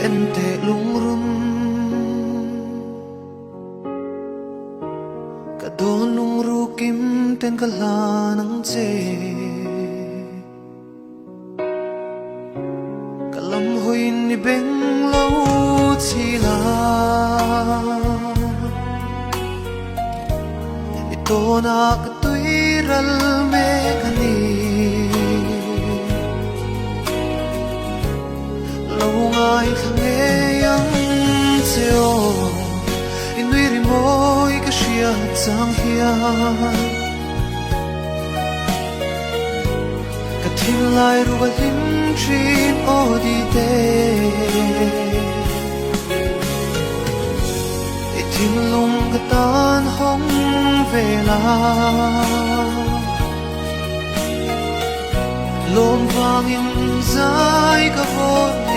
en te lung run ka don lung ru kim ten ka la nang che ka lam hoin ni beng lo chi la ito na ka tuiral me ka ni lâu ngày khang nghe yang cheo inui ri moi ka shia chang hian ka thil lai ru ba lim trin o di te i thil lung ka tan hong ve la lom vang in zai ka vot